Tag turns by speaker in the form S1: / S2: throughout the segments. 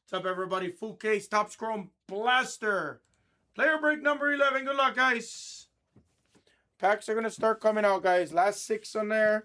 S1: What's up, everybody? Full case, top scroll blaster. Player break number 11. Good luck, guys. Packs are going to start coming out, guys. Last 6 on there.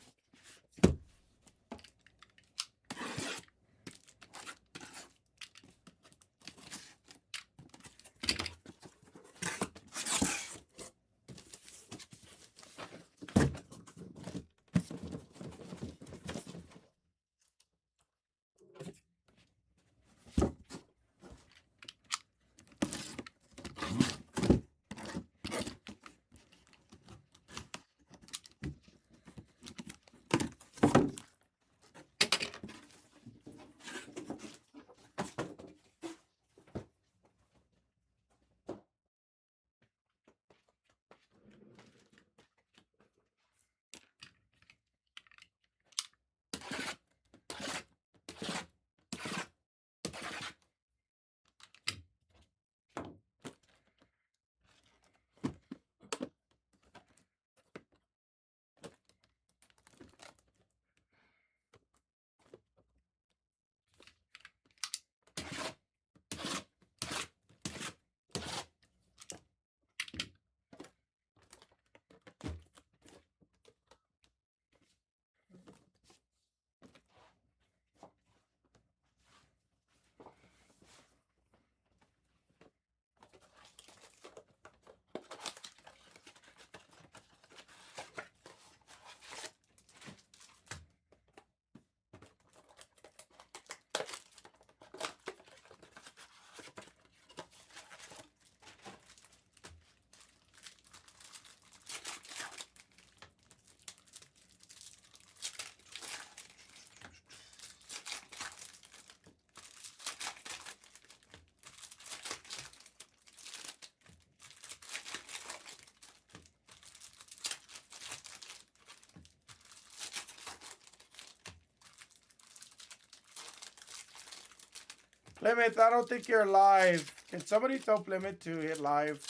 S1: Plymouth, I don't think you're live. Can somebody tell Plymouth to hit live?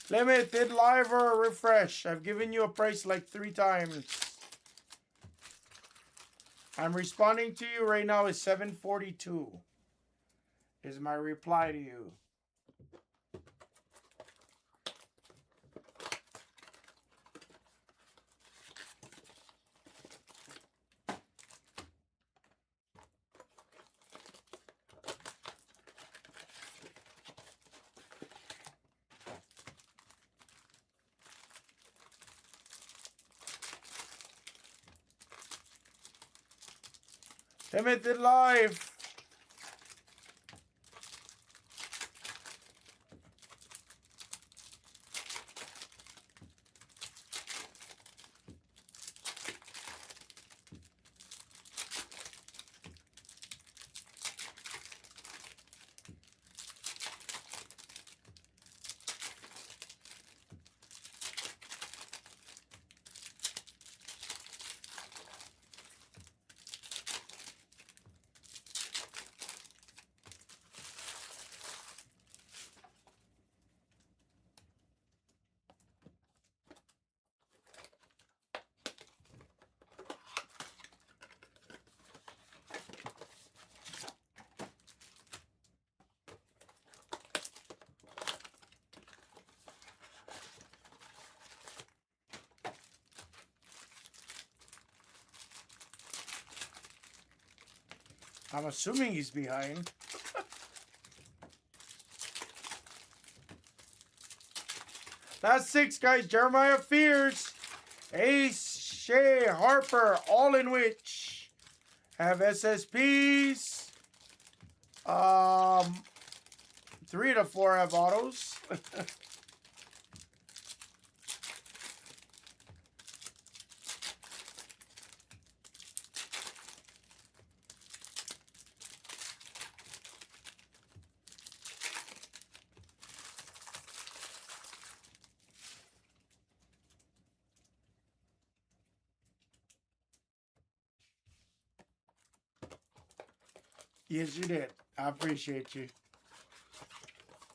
S1: Plymouth, hit live or refresh. I've given you a price like 3 times. I'm responding to you right now is 742. Is my reply to you. Plymouth, hit live. I'm assuming he's behind. Last 6, guys. Jeremiah Fears, Ace, Shea, Harper, all in which have SSPs. 3 to 4 have autos. Yes, you did. I appreciate you.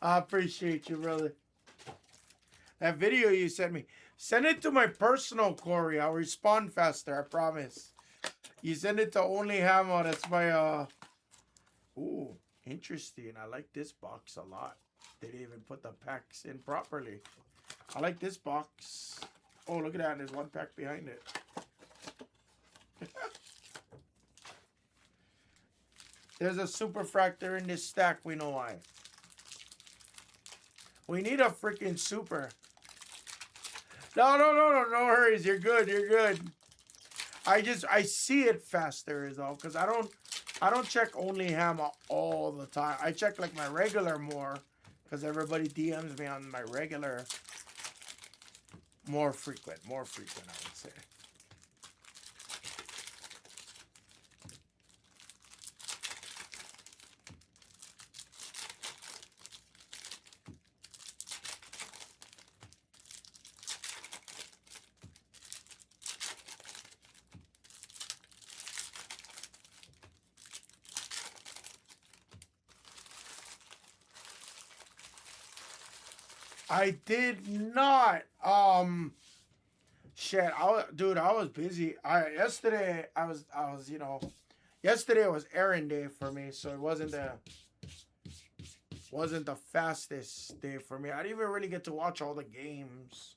S1: I appreciate you, brother. That video you sent me. Send it to my personal, Corey. I'll respond faster, I promise. You send it to Only Hammer. That's my, Ooh, interesting. I like this box a lot. They didn't even put the packs in properly. I like this box. Oh, look at that. There's one pack behind it. There's a super fractor in this stack. We know why. We need a freaking super. No hurries. You're good. You're good. I see it faster is all, because I don't check Only Hammer all the time. I check like my regular more, because everybody DMs me on my regular. More frequent, I would say. I did not. Shit. Dude, I was busy. Yesterday yesterday was errand day for me, so it wasn't the fastest day for me. I didn't even really get to watch all the games.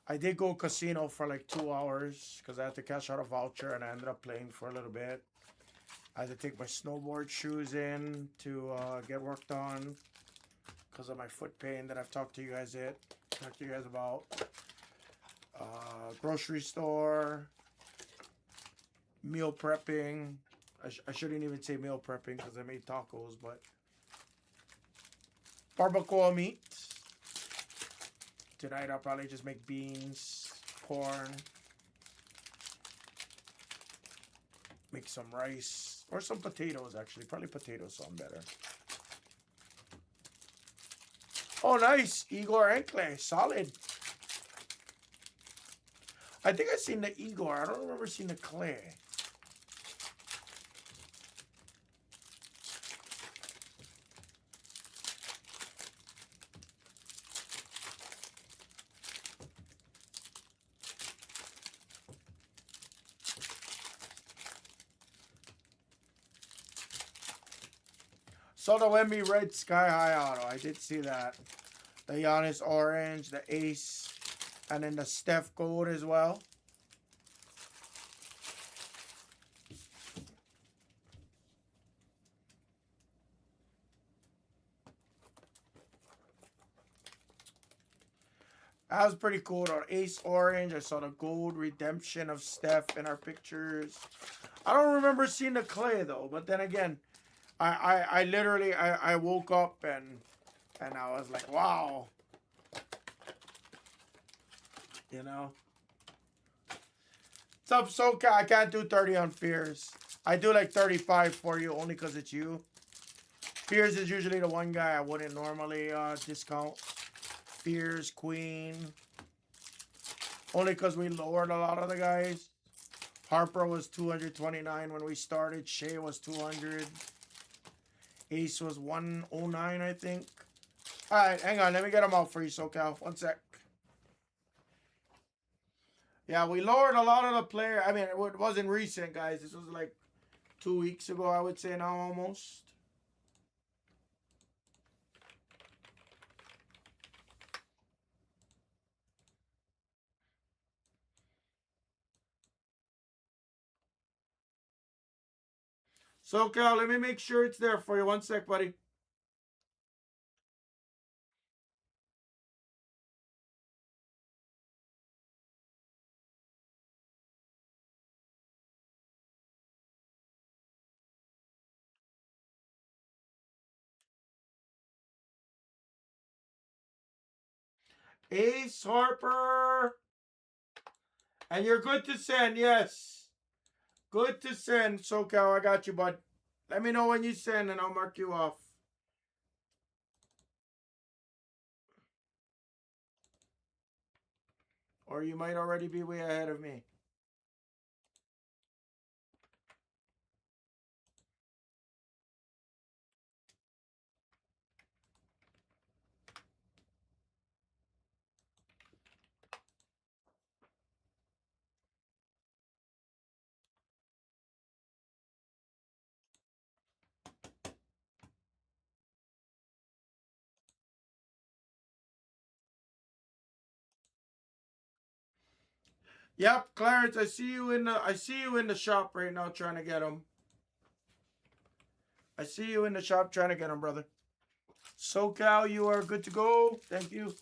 S1: I did go casino for like 2 hours because I had to cash out a voucher, and I ended up playing for a little bit. I had to take my snowboard shoes in to get work done because of my foot pain that I've talked to you guys about. Grocery store, meal prepping. I shouldn't even say meal prepping because I made tacos, but barbacoa meat. Tonight I'll probably just make beans, corn, make some rice, or some potatoes actually. Probably potatoes sound better. Oh, nice. Igor Enkle. Solid. I think I've seen the Igor. I don't remember seeing the Clay. Saw the Wemby red sky high auto. I did see that. The Giannis orange, the ace, and then the Steph gold as well. That was pretty cool. The ace orange. I saw the gold redemption of Steph in our pictures. I don't remember seeing the Clay though. But then again, I literally woke up and I was like, wow. You know. What's up, SoCal? I can't do 30 on Fears. I do like 35 for you only because it's you. Fears is usually the one guy I wouldn't normally discount. Fears, Queen. Only because we lowered a lot of the guys. Harper was 229 when we started. Shea was 200. Ace was 109, I think. Alright, hang on. Let me get them out for you, SoCal. One sec. Yeah, we lowered a lot of the player. I mean, it wasn't recent, guys. This was like 2 weeks ago, I would say now almost. SoCal, let me make sure it's there for you. One sec, buddy. Ace Harper. And you're good to send, yes. Good to send, SoCal. I got you, bud. Let me know when you send and I'll mark you off. Or you might already be way ahead of me. Yep, Clarence, I see you in the shop right now trying to get them. I see you in the shop trying to get them, brother. SoCal, you are good to go. Thank you.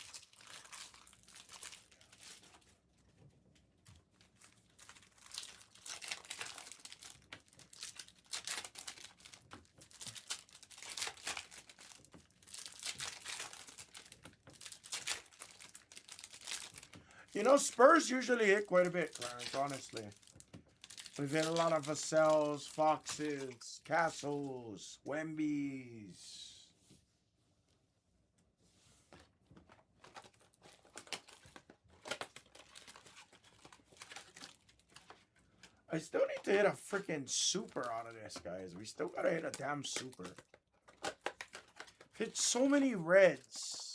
S1: You know, Spurs usually hit quite a bit, Clarence, honestly. We've hit a lot of Vassels, Foxes, Castles, Wembies. I still need to hit a freaking super out of this, guys. We still gotta hit a damn super. Hit so many reds.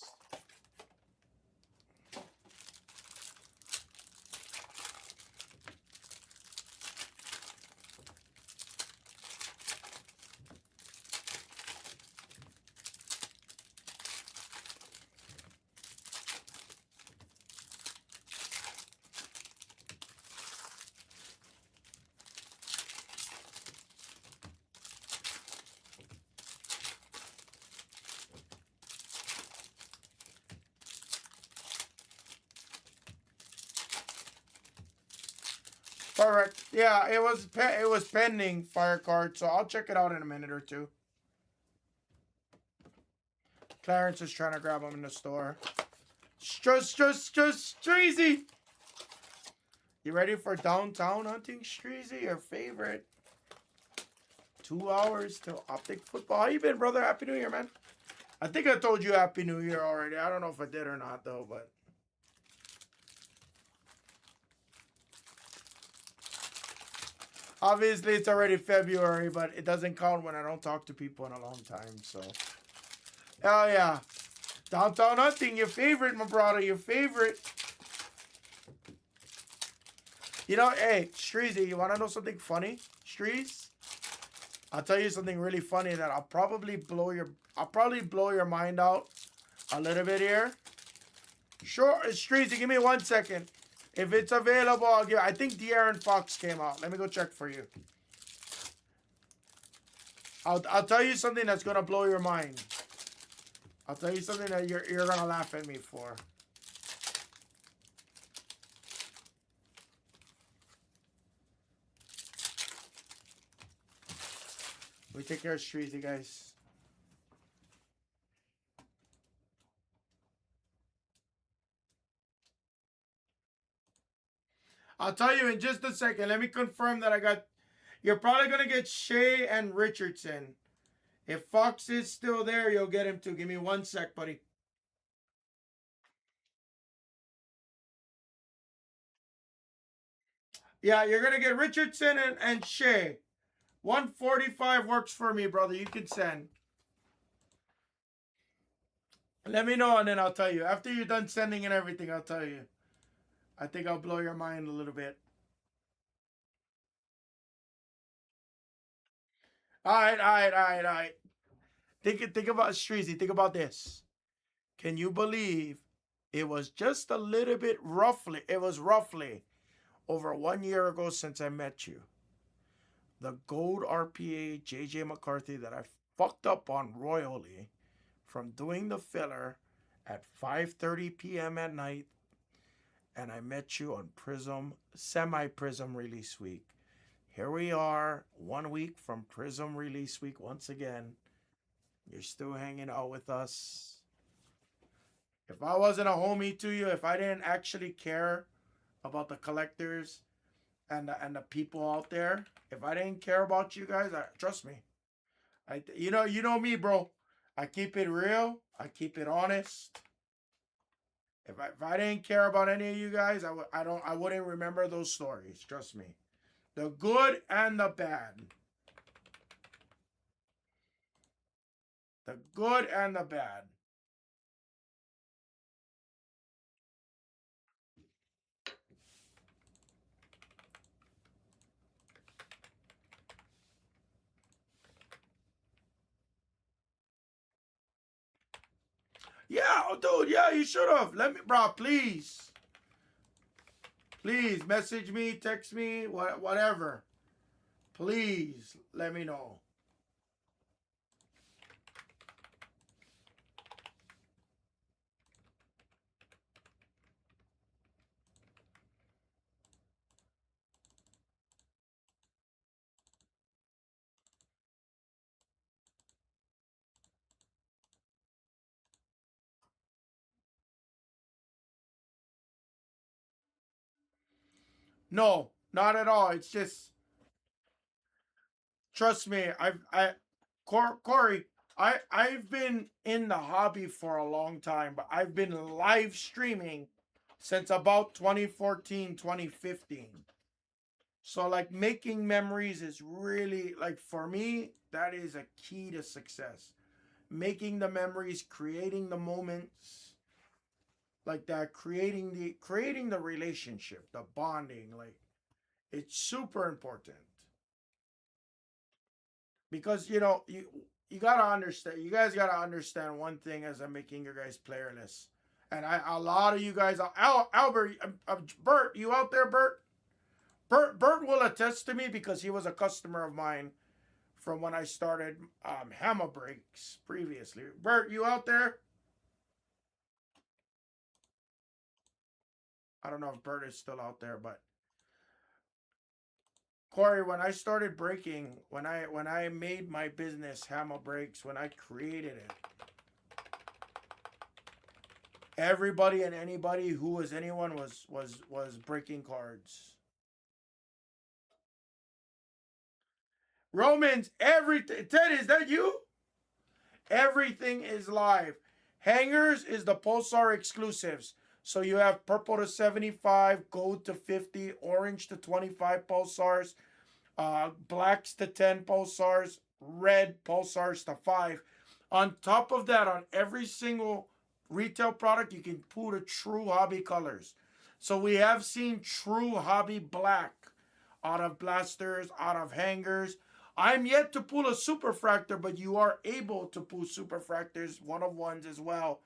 S1: Correct. Yeah, it was pending fire card, so I'll check it out in a minute or two. Clarence is trying to grab them in the store. Streezy. You ready for downtown hunting, Streezy? Your favorite. 2 hours till optic football. How you been, brother? Happy New Year, man. I think I told you Happy New Year already. I don't know if I did or not, though, but. Obviously, it's already February, but it doesn't count when I don't talk to people in a long time, so. Oh, yeah. Downtown hunting, your favorite, my brother, your favorite. You know, hey, Streezy, you want to know something funny? Streez? I'll tell you something really funny that I'll probably blow your mind out a little bit here. Sure, Streezy, give me 1 second. If it's available, I'll give. I think De'Aaron Fox came out. Let me go check for you. I'll tell you something that's gonna blow your mind. I'll tell you something that you're gonna laugh at me for. We take care of Streezy, guys. I'll tell you in just a second. Let me confirm that I got. You're probably gonna get Shea and Richardson. If Fox is still there, you'll get him too. Give me 1 sec, buddy. Yeah, you're gonna get Richardson and Shea. 145 works for me, brother. You can send. Let me know and then I'll tell you. After you're done sending and everything, I'll tell you. I think I'll blow your mind a little bit. All right. Think about Streezy. Think about this. Can you believe it was just a little bit roughly? It was roughly over 1 year ago since I met you. The gold RPA JJ McCarthy that I fucked up on royally from doing the filler at 5:30 p.m. at night, and I met you on Prism semi Prism release week. Here we are, 1 week from Prism release week once again. You're still hanging out with us. If I wasn't a homie to you, if I didn't actually care about the collectors and the people out there, if I didn't care about you guys, trust me. You know me, bro. I keep it real. I keep it honest. If I didn't care about any of you guys, I wouldn't remember those stories. Trust me. The good and the bad. The good and the bad. Yeah, oh, dude, yeah, you should have. Let me, bro, please. Please message me, text me, whatever. Please let me know. No, not at all. It's just trust me. Corey, I've been in the hobby for a long time, but I've been live streaming since about 2014, 2015. So like making memories is really like for me that is a key to success. Making the memories, creating the moments like that, creating the relationship, the bonding, like it's super important. Because you gotta understand, you guys gotta understand one thing as I'm making your guys player list. And a lot of you guys, Albert, Bert, you out there, Bert? Bert will attest to me because he was a customer of mine from when I started Hammer Breaks previously. Bert, you out there? I don't know if Bert is still out there, but Corey, when I started breaking, when I made my business Hammer Breaks, when I created it, everybody and anybody who was anyone was breaking cards. Romans, everything. Ted, is that you? Everything is live. Hangers is the Pulsar exclusives. So you have purple to 75, gold to 50, orange to 25 pulsars, blacks to 10 pulsars, red pulsars to 5. On top of that, on every single retail product, you can put a true hobby colors. So we have seen true hobby black out of blasters, out of hangers. I'm yet to pull a superfractor, but you are able to pull superfractors, one of ones as well,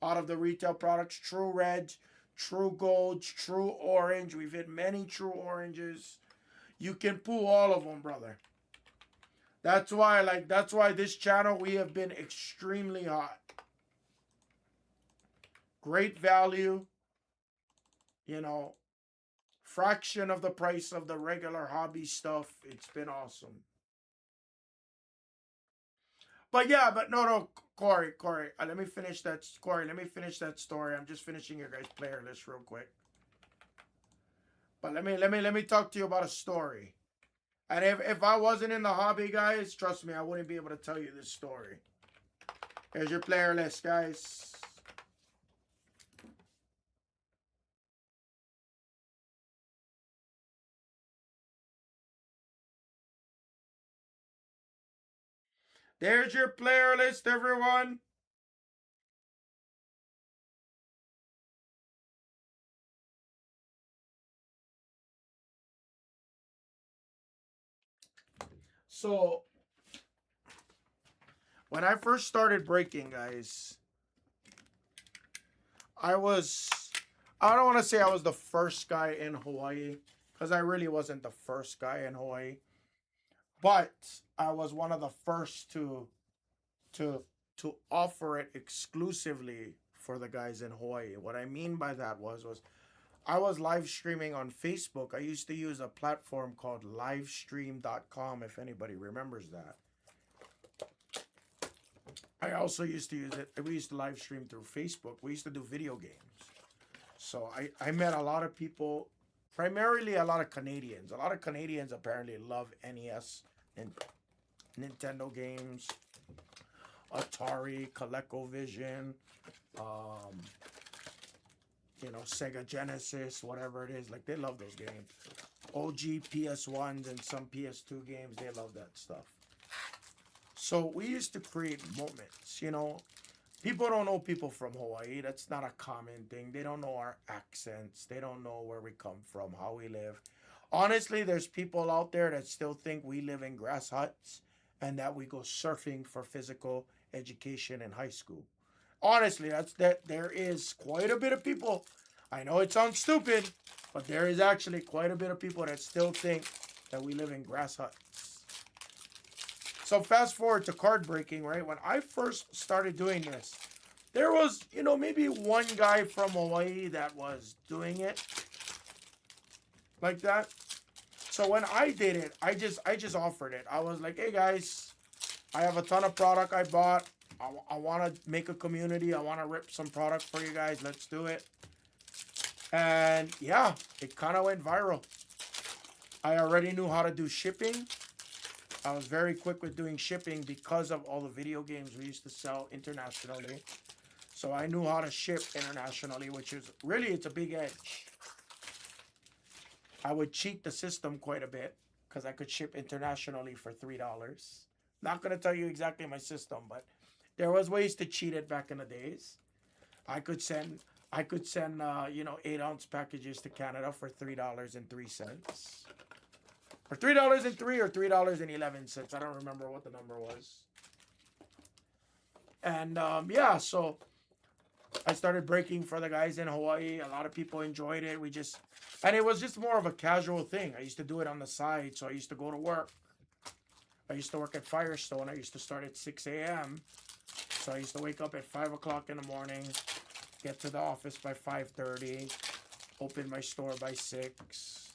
S1: out of the retail products. True reds, true golds, true orange. We've hit many true oranges. You can pull all of them, brother. That's why this channel we have been extremely hot. Great value, you know, fraction of the price of the regular hobby stuff. It's been awesome. But yeah, but no, Corey, let me finish that. Corey, let me finish that story. I'm just finishing your guys' player list real quick. But let me talk to you about a story. And if I wasn't in the hobby, guys, trust me, I wouldn't be able to tell you this story. Here's your player list, guys. There's your player list, everyone. So when I first started breaking, guys, I was I don't want to say I was the first guy in Hawaii because I really wasn't the first guy in Hawaii, but I was one of the first to to offer it exclusively for the guys in Hawaii. What I mean by that was I was live streaming on Facebook. I used to use a platform called livestream.com if anybody remembers that. I also used to use it. We used to live stream through Facebook. We used to do video games. So I met a lot of people, primarily a lot of Canadians. A lot of Canadians apparently love NES and Nintendo games, Atari, ColecoVision, um, Sega Genesis, whatever it is. Like they love those games. OG PS1s and some PS2 games, they love that stuff. So we used to create moments. People don't know people from Hawaii. That's not a common thing. They don't know our accents. They don't know where we come from, how we live. Honestly, there's people out there that still think we live in grass huts and that we go surfing for physical education in high school. Honestly, that's that there is quite a bit of people I know it sounds stupid, but there is actually quite a bit of people that still think that we live in grass huts. So fast forward to card breaking, right? When I first started doing this, there was, maybe one guy from Hawaii that was doing it like that. So when I did it, I just offered it. I was like, hey guys, I have a ton of product I bought. I want to make a community. I want to rip some product for you guys. Let's do it. And yeah, it kind of went viral. I already knew how to do shipping. I was very quick with doing shipping because of all the video games we used to sell internationally. So I knew how to ship internationally, which is really, it's a big edge. I would cheat the system quite a bit because I could ship internationally for $3. Not going to tell you exactly my system, but there was ways to cheat it back in the days. I could send 8-ounce packages to Canada for $3.03. Or $3.03 or $3.11. I don't remember what the number was. And yeah, so I started breaking for the guys in Hawaii. A lot of people enjoyed it. And it was just more of a casual thing. I used to do it on the side. So I used to go to work. I used to work at Firestone. I used to start at 6 a.m. So I used to wake up at 5 o'clock in the morning, get to the office by 5:30, open my store by 6,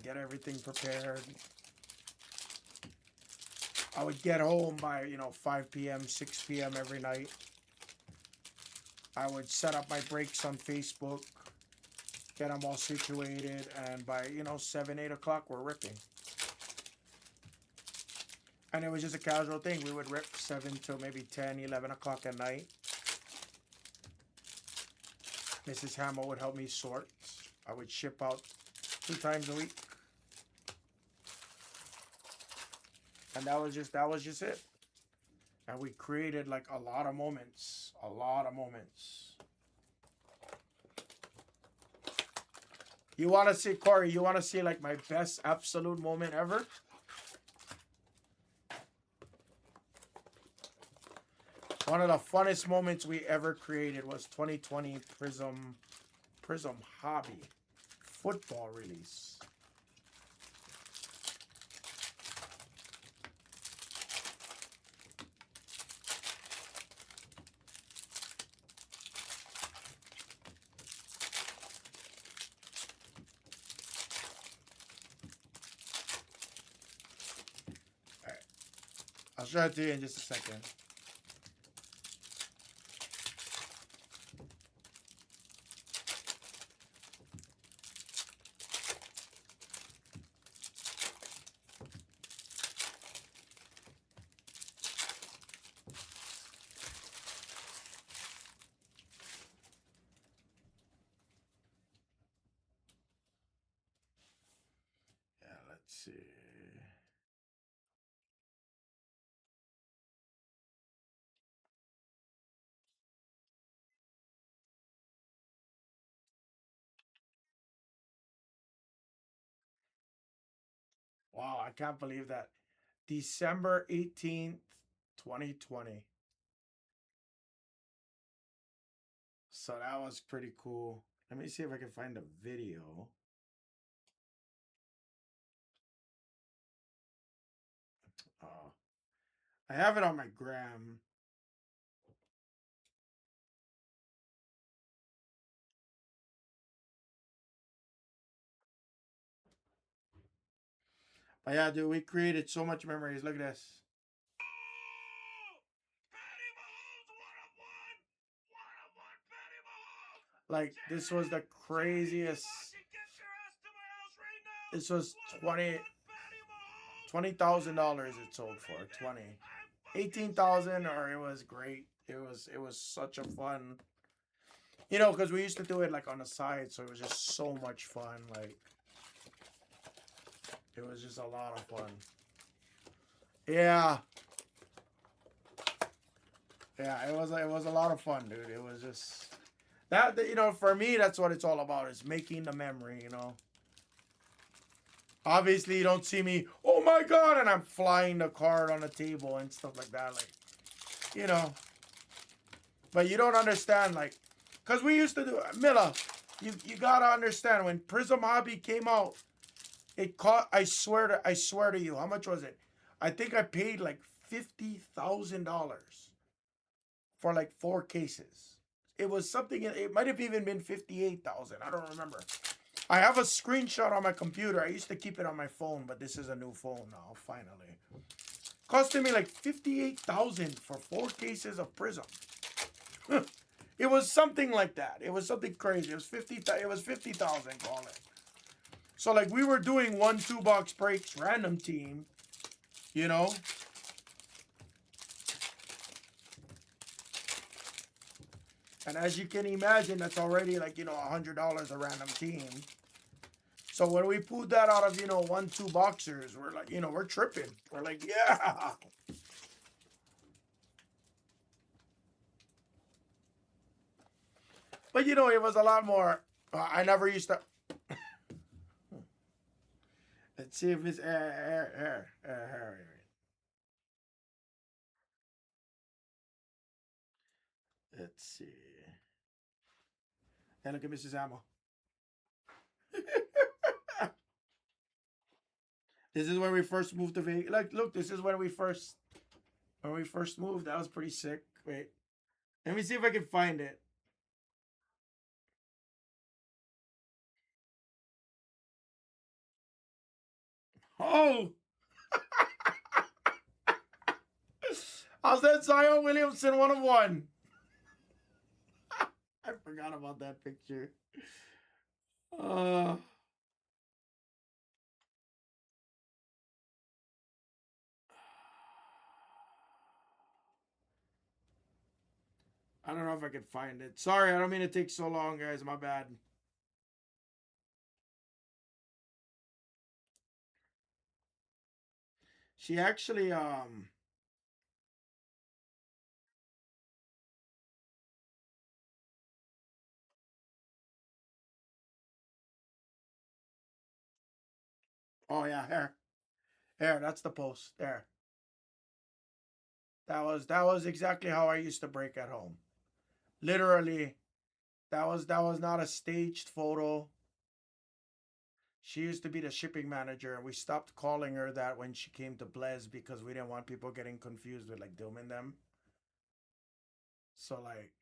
S1: get everything prepared. I would get home by, 5 p.m., 6 p.m. every night. I would set up my breaks on Facebook, get them all situated, and by, 7, 8 o'clock, we're ripping. And it was just a casual thing. We would rip 7 till maybe 10, 11 o'clock at night. Mrs. Hamill would help me sort. I would ship out 2 times a week. And that was just it. And we created like a lot of moments. A lot of moments. You want to see, Corey, you want to see like my best absolute moment ever? One of the funnest moments we ever created was 2020 Prism Hobby football release. All right. I'll show it to you in just a second. Let's see. Wow, I can't believe that. December 18th, 2020. So that was pretty cool. Let me see if I can find a video. I have it on my gram. But yeah, dude, we created so much memories. Look at this. Like, this was the craziest. This was $20,000 it sold for. 20. 18,000, or it was great. It was such a fun, because we used to do it like on the side, so it was just so much fun. Like, it was just a lot of fun. Yeah. Yeah, it was a lot of fun, dude. It was just that, for me, that's what it's all about, is making the memory, Obviously, you don't see me, oh my God, and I'm flying the card on the table and stuff like that. Like, But you don't understand, like, Because we used to do Milla. You gotta understand when Prism Hobby came out, it cost. I swear to you, how much was it? I think I paid like $50,000 for like 4 cases. It was something. It might have even been 58,000. I don't remember. I have a screenshot on my computer. I used to keep it on my phone, but this is a new phone now. Finally, costing me like 58,000 for 4 cases of Prism. It was something like that. It was something crazy. It was 50,000. It was 50,000. Call it. So like we were doing 1-2 box breaks, random team, you know. And as you can imagine, that's already like, you know, $100 a random team. So when we pulled that out of, you know, 1-2 boxers, we're like, you know, we're tripping. We're like, yeah. But, you know, it was a lot more. I never used to. Let's see if it's air. Let's see. And look at Mrs. Ammo. This is when we first moved to Vegas. Like, look, this is when we first moved. That was pretty sick. Wait, let me see if I can find it. Oh, I said Zion Williamson 1 of 1. I forgot about that picture. Uh, I don't know if I can find it. Sorry, I don't mean to take so long, guys. My bad. She actually oh yeah, here, that's the post. There. That was exactly how I used to break at home. Literally, that was not a staged photo. She used to be the shipping manager, and we stopped calling her that when she came to Blez because we didn't want people getting confused with like Dilm and them. So like,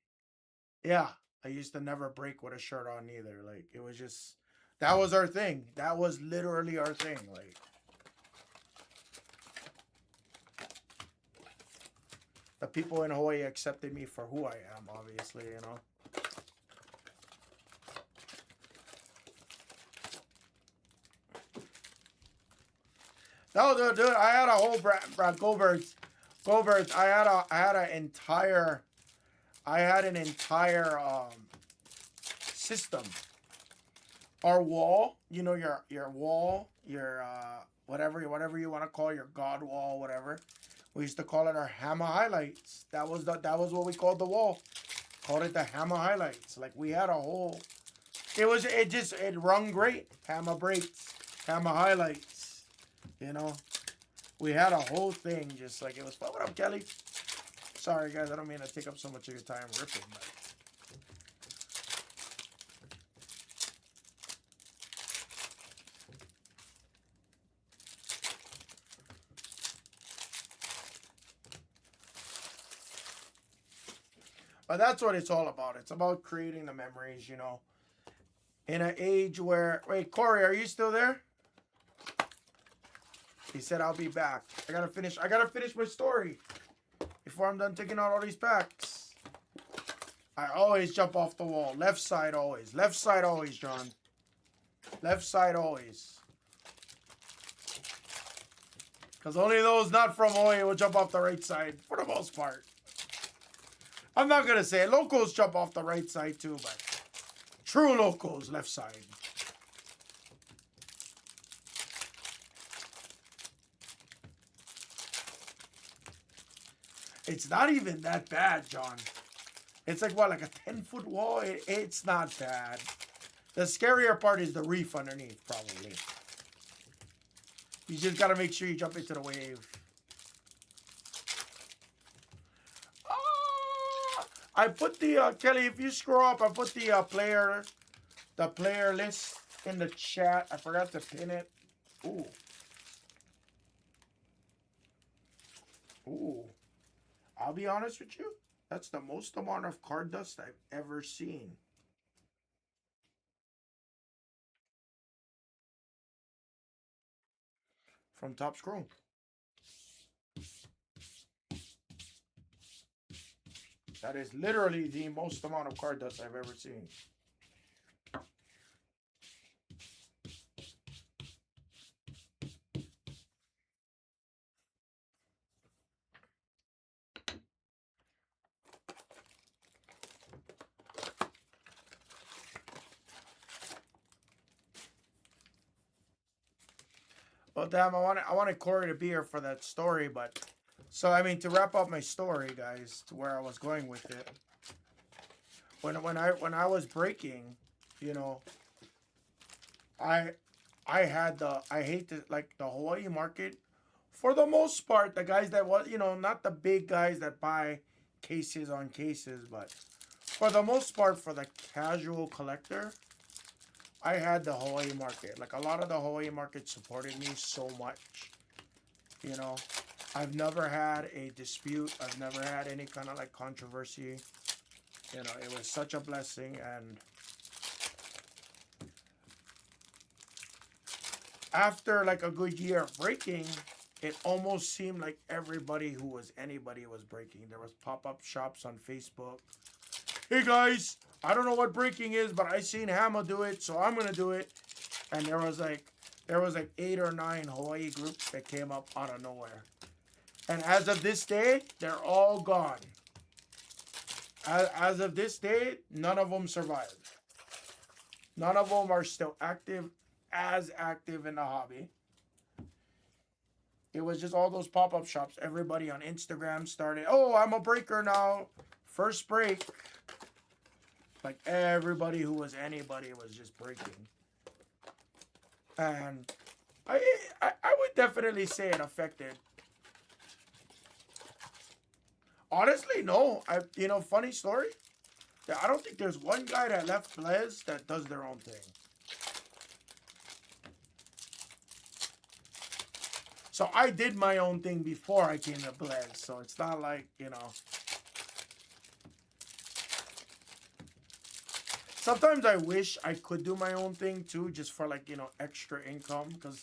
S1: yeah, I used to never break with a shirt on either. Like it was just that was our thing. That was literally our thing. Like the people in Hawaii accepted me for who I am, obviously, you know. No, dude, I had a whole Go-Birds. I had an entire system. Our wall, you know, your wall, your whatever you want to call your God wall, whatever. We used to call it our hammer highlights. That was what we called the wall. Called it the hammer highlights. Like we had a whole. It rung great. Hammer breaks, hammer highlights. You know, we had a whole thing just like it was fun. What up, Kelly? Sorry guys, I don't mean to take up so much of your time ripping, but that's what it's all about. It's about creating the memories, you know. In an age where wait, Corey, are you still there? He said I'll be back. I gotta finish my story before I'm done taking out all these packs. I always jump off the wall. Left side always. Left side always, John. Left side always. Because only those not from Hawaii will jump off the right side for the most part. I'm not going to say it. Locals jump off the right side too, but true locals, left side. It's not even that bad, John. It's like, what, like a 10-foot wall? It's not bad. The scarier part is the reef underneath, probably. You just got to make sure you jump into the wave. I put the Kelly. If you scroll up, I put the player list in the chat. I forgot to pin it. Ooh, ooh. I'll be honest with you. That's the most amount of card dust I've ever seen. From Top Scroll. That is literally the most amount of card dust I've ever seen. Well, damn, I wanted Corey to be here for that story, but so I mean to wrap up my story, guys, to where I was going with it. When I was breaking, you know, I I hate the like the Hawaii market. For the most part, the guys that was not the big guys that buy cases on cases, but for the most part, for the casual collector, I had the Hawaii market. Like a lot of the Hawaii market supported me so much. You know, I've never had a dispute. I've never had any kind of like controversy. You know, it was such a blessing. And after like a good year of breaking, it almost seemed like everybody who was anybody was breaking. There was pop-up shops on Facebook. Hey guys, I don't know what breaking is, but I seen Hammer do it, so I'm gonna do it. And there was like 8 or 9 Hawaii groups that came up out of nowhere. And as of this day, they're all gone. As of this day, none of them survived. None of them are still active, as active in the hobby. It was just all those pop-up shops. Everybody on Instagram started, oh, I'm a breaker now. First break. Like everybody who was anybody was just breaking. And I would definitely say it affected. Honestly, no. Funny story. I don't think there's one guy that left Blez that does their own thing. So I did my own thing before I came to Blez. So it's not like, Sometimes I wish I could do my own thing too, just for like, extra income. Because,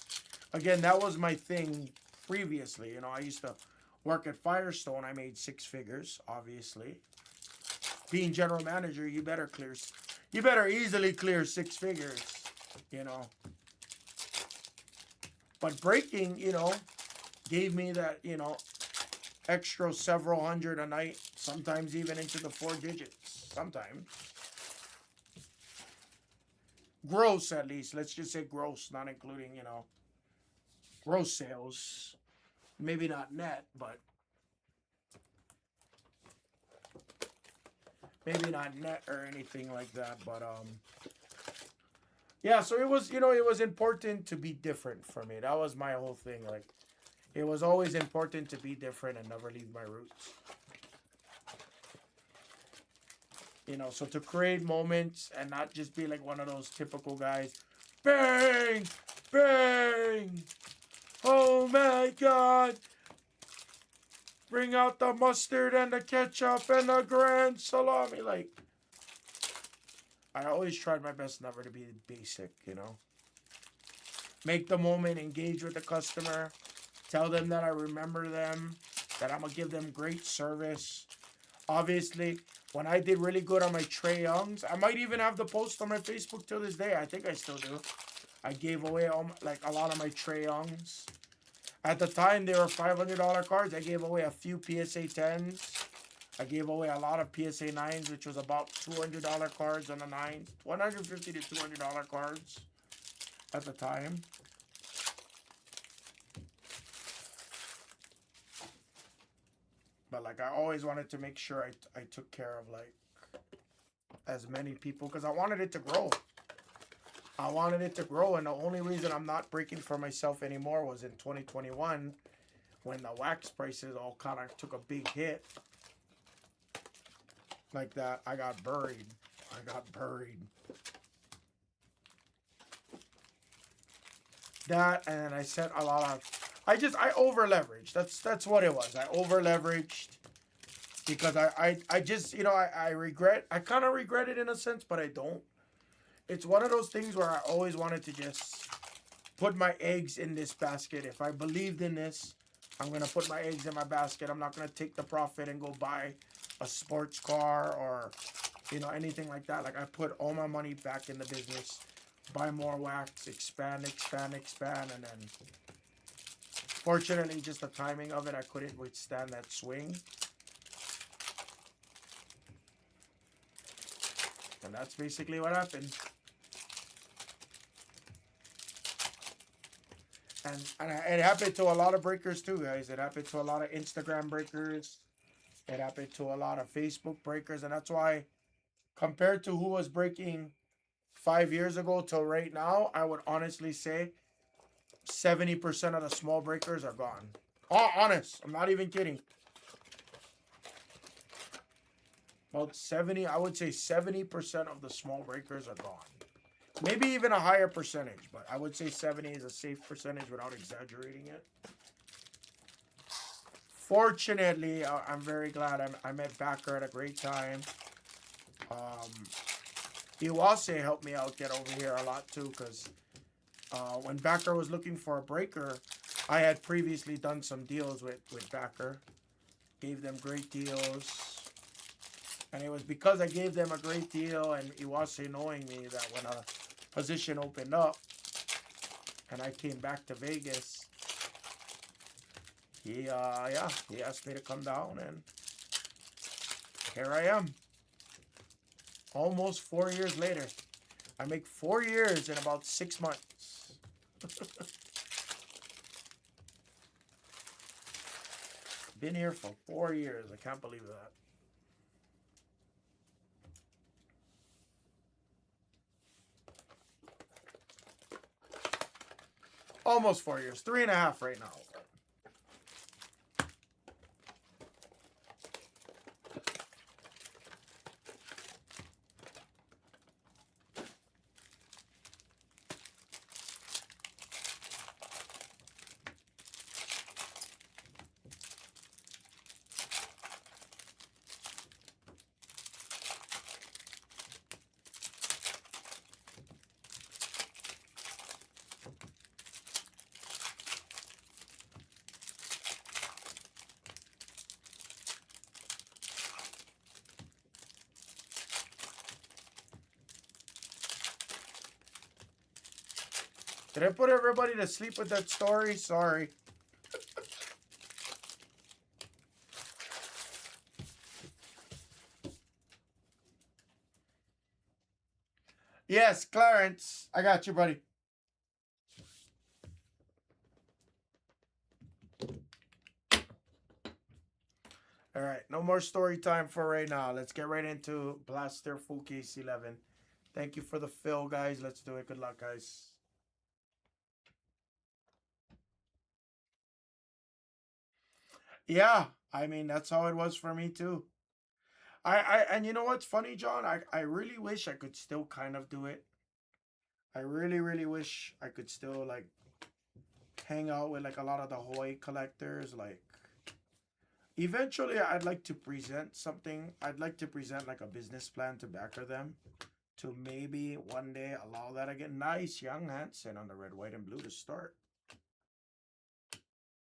S1: again, that was my thing previously. I used to work at Firestone. I made 6 figures, obviously. Being general manager, you better easily clear 6 figures, But breaking, gave me that, extra several hundred a night, sometimes even into the 4 digits, sometimes. Gross, at least. Let's just say gross, not including, gross sales. Maybe not net, but maybe not net or anything like that. But yeah. So it was important to be different for me. That was my whole thing. Like, it was always important to be different and never leave my roots. So to create moments and not just be like one of those typical guys. Bang! Bang! Oh my God! Bring out the mustard and the ketchup and the grand salami. Like, I always tried my best never to be basic, Make the moment, engage with the customer. Tell them that I remember them. That I'm going to give them great service. Obviously, when I did really good on my Trae Youngs, I might even have the post on my Facebook till this day. I think I still do. I gave away a lot of my Trae Youngs. At the time, they were $500 cards. I gave away a few PSA 10s. I gave away a lot of PSA 9s, which was about $200 cards on the 9s. $150 to $200 cards at the time. But, like, I always wanted to make sure I took care of, like, as many people, because I wanted it to grow. I wanted it to grow, and the only reason I'm not breaking for myself anymore was in 2021 when the wax prices all kind of took a big hit. like that. I got buried. I got buried. That, and then I set a lot of. I over leveraged. That's what it was. I over leveraged because I just I regret. I kind of regret it in a sense, but I don't. It's one of those things where I always wanted to just put my eggs in this basket. If I believed in this, I'm gonna put my eggs in my basket. I'm not gonna take the profit and go buy a sports car or anything like that. Like I put all my money back in the business, buy more wax, expand, expand, expand, and then fortunately just the timing of it, I couldn't withstand that swing. And that's basically what happened. And it happened to a lot of breakers too, guys. It happened to a lot of Instagram breakers. It happened to a lot of Facebook breakers. And that's why, compared to who was breaking 5 years ago till right now, I would honestly say 70% of the small breakers are gone. Oh, honest. I'm not even kidding. About 70, I would say 70% of the small breakers are gone. Maybe even a higher percentage, but I would say 70 is a safe percentage without exaggerating it. Fortunately, I'm very glad I met Backer at a great time. Iwase helped me out get over here a lot too, because when Backer was looking for a breaker, I had previously done some deals with Backer. Gave them great deals. And it was because I gave them a great deal and Iwase knowing me that when a position opened up and I came back to Vegas, he asked me to come down, and here I am. Almost 4 years later. I make 4 years in about 6 months. Been here for 4 years. I can't believe that. Almost 4 years. 3.5 right now. Did I put everybody to sleep with that story? Sorry. Yes, Clarence. I got you, buddy. All right, no more story time for right now. Let's get right into Blaster Full Case 11. Thank you for the fill, guys. Let's do it. Good luck, guys. Yeah, I mean, that's how it was for me, too. And you know what's funny, John? I really wish I could still kind of do it. I really, really wish I could still, like, hang out with, like, a lot of the Hawaii collectors. Like, eventually, I'd like to present something. I'd like to present, like, a business plan to backer them, to maybe one day allow that again. Nice young Hansen on the red, white, and blue to start.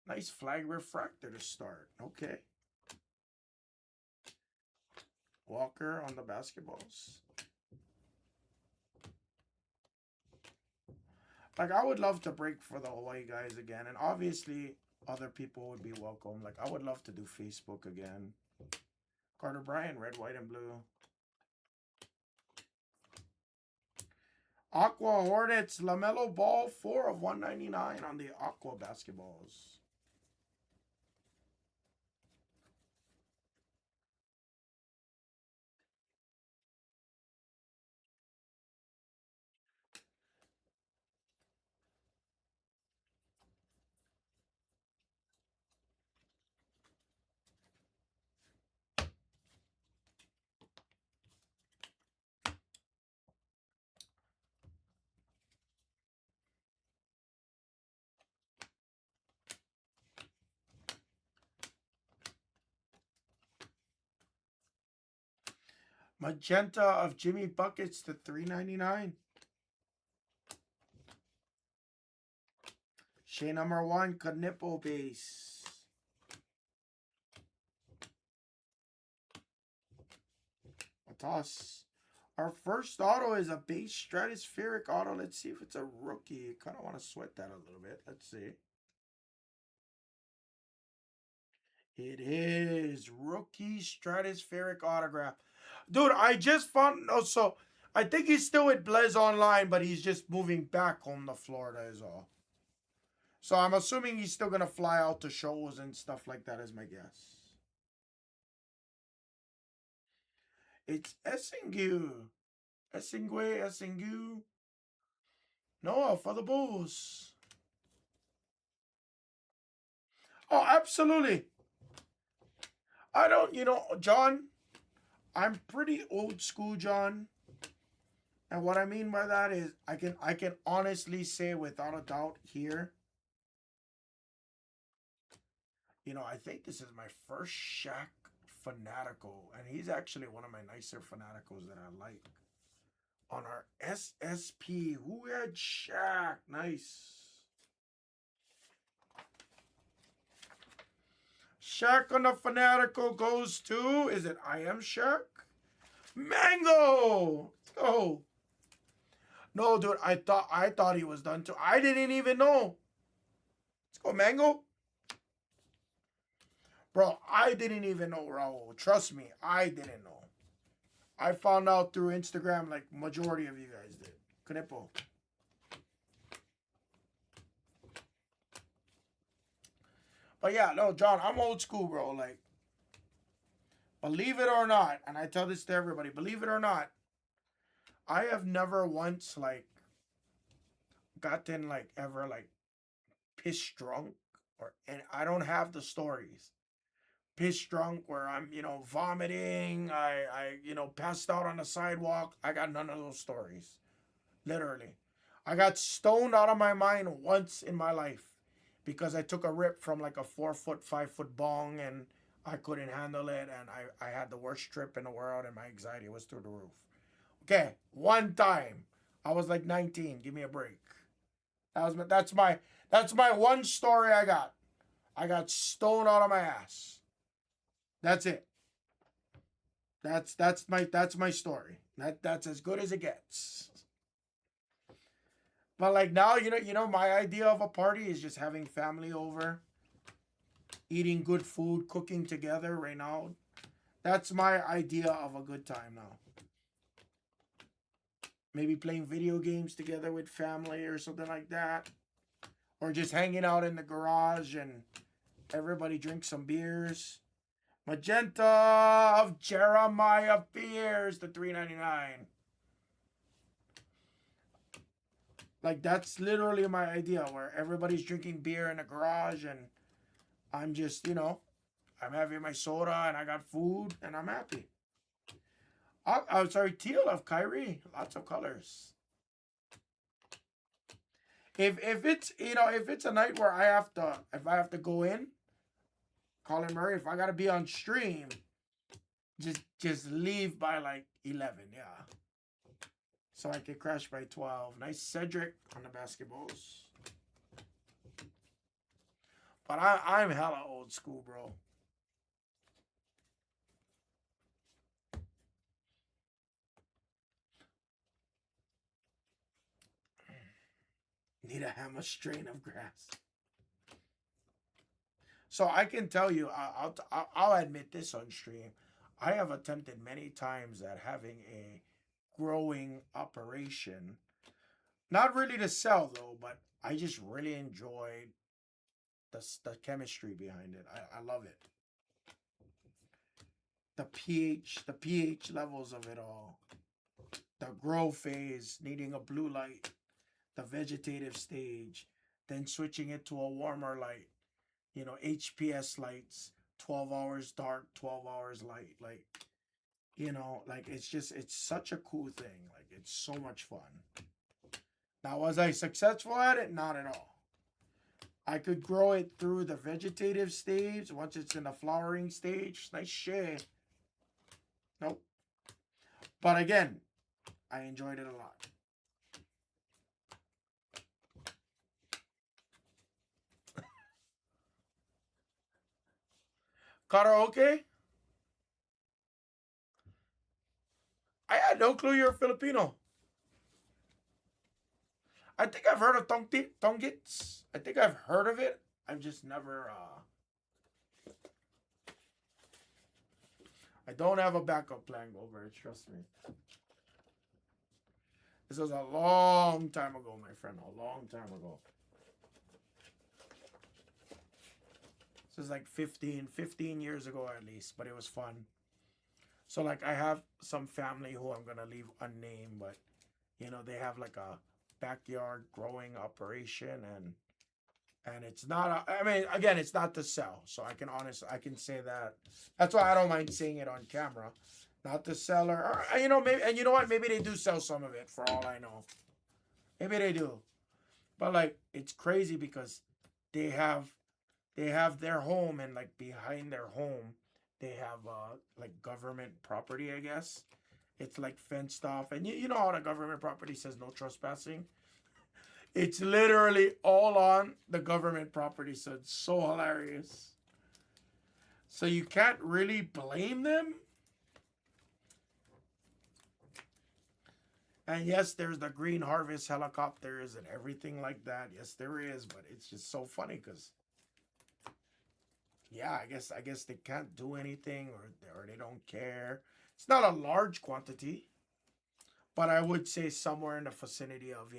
S1: Nice flag refractor to start. Okay. Walker on the basketballs. Like, I would love to break for the Hawaii guys again. And obviously, other people would be welcome. Like, I would love to do Facebook again. Carter Bryant, red, white, and blue. Aqua Hornets, LaMelo Ball, 4 of 199 on the Aqua basketballs. Magenta of Jimmy Buckets to $3.99. Shea number 1, Knipple base. A toss. Our first auto is a base stratospheric auto. Let's see if it's a rookie. Kind of want to sweat that a little bit. Let's see. It is rookie stratospheric autograph. Dude, I just found, oh, so I think he's still with Blez Online, but he's just moving back home to Florida is all. So I'm assuming he's still going to fly out to shows and stuff like that is my guess. It's Essingu. Essingu. Noah for the Bulls. Oh, absolutely. I don't, John, I'm pretty old school, John. And what I mean by that is I can honestly say without a doubt here, I think this is my first Shaq Fanatical, and he's actually one of my nicer Fanaticals that I like. On our SSP, who had Shaq? Nice. Shaq on the Fanatical goes to, is it I Am Shaq? Mango! Let's go. No, dude, I thought he was done too. I didn't even know. Let's go, Mango. Bro, I didn't even know, Raul. Trust me, I didn't know. I found out through Instagram like majority of you guys did. Knipple. But yeah, no, John, I'm old school, bro. Like, believe it or not, and I tell this to everybody, believe it or not, I have never once, like, gotten, like, ever, like, pissed drunk. And I don't have the stories. Pissed drunk where I'm, vomiting. I passed out on the sidewalk. I got none of those stories. Literally. I got stoned out of my mind once in my life because I took a rip from like a 4-foot, 5-foot bong and I couldn't handle it. And I had the worst trip in the world and my anxiety was through the roof. Okay, one time. I was like 19. Give me a break. That's my one story I got. I got stoned out of my ass. That's it. That's my story. That's as good as it gets. But like now, my idea of a party is just having family over, eating good food, cooking together right now. That's my idea of a good time now. Maybe playing video games together with family or something like that. Or just hanging out in the garage and everybody drinks some beers. Magenta of Jeremiah Fears, the $3.99. Like, that's literally my idea, where everybody's drinking beer in the garage and I'm just, I'm having my soda and I got food and I'm happy. I'm sorry, teal of Kyrie. Lots of colors. If it's a night where if I have to go in, Colin Murray, if I gotta be on stream, just leave by like 11, yeah. So I could crash by 12. Nice Cedric on the basketballs. But I'm hella old school, bro. Need a hammer strain of grass. So I can tell you, I'll admit this on stream. I have attempted many times at having a growing operation. Not really to sell though, but I just really enjoyed the chemistry behind it. I love it. The pH levels of it all. The grow phase, needing a blue light, the vegetative stage, then switching it to a warmer light. HPS lights, 12 hours dark, 12 hours light. Like, it's such a cool thing. Like, it's so much fun. Now, was I successful at it? Not at all. I could grow it through the vegetative stage once it's in the flowering stage. Nice shade. Nope. But again, I enjoyed it a lot. Karaoke? I had no clue you're Filipino. I think I've heard of Tongits. I think I've heard of it. I've just never. I don't have a backup plan, Goldberg. Trust me. This was a long time ago, my friend. A long time ago. This is like 15 years ago at least, but it was fun. So like I have some family who I'm gonna leave unnamed, but they have like a backyard growing operation, and it's not. I mean, again, it's not to sell, so I can say that. That's why I don't mind saying it on camera, not to sell or maybe, and you know what, maybe they do sell some of it for all I know. Maybe they do, but like it's crazy because they have they have their home, and like behind their home they have like government property, I guess. It's like fenced off, and you know how the government property says no trespassing. It's literally all on the government property, so it's so hilarious. So you can't really blame them. And yes, there's the green harvest helicopters and everything like that. Yes, there is, but it's just so funny because yeah, I guess they can't do anything, or they don't care. It's not a large quantity, but I would say somewhere in the vicinity of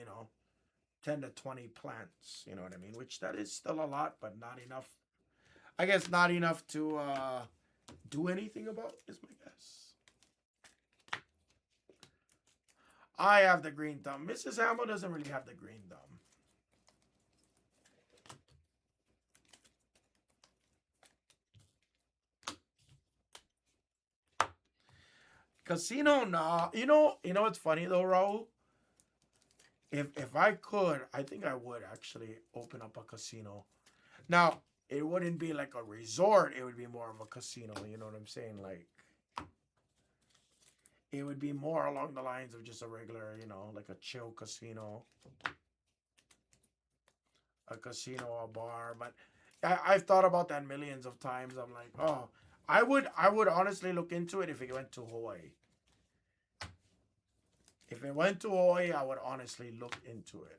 S1: 10 to 20 plants. You know what I mean? Which that is still a lot, but not enough. I guess not enough to do anything about is my guess. I have the green thumb. Mrs. Hamill doesn't really have the green thumb. Casino, nah. You know what's funny though, Raul? If I could, I think I would actually open up a casino. Now, it wouldn't be like a resort, it would be more of a casino, you know what I'm saying? Like it would be more along the lines of just a regular, like a chill casino, a bar. But I've thought about that millions of times. I'm like, oh, I would honestly look into it if it went to Hawaii. If it went to Hawaii, I would honestly look into it.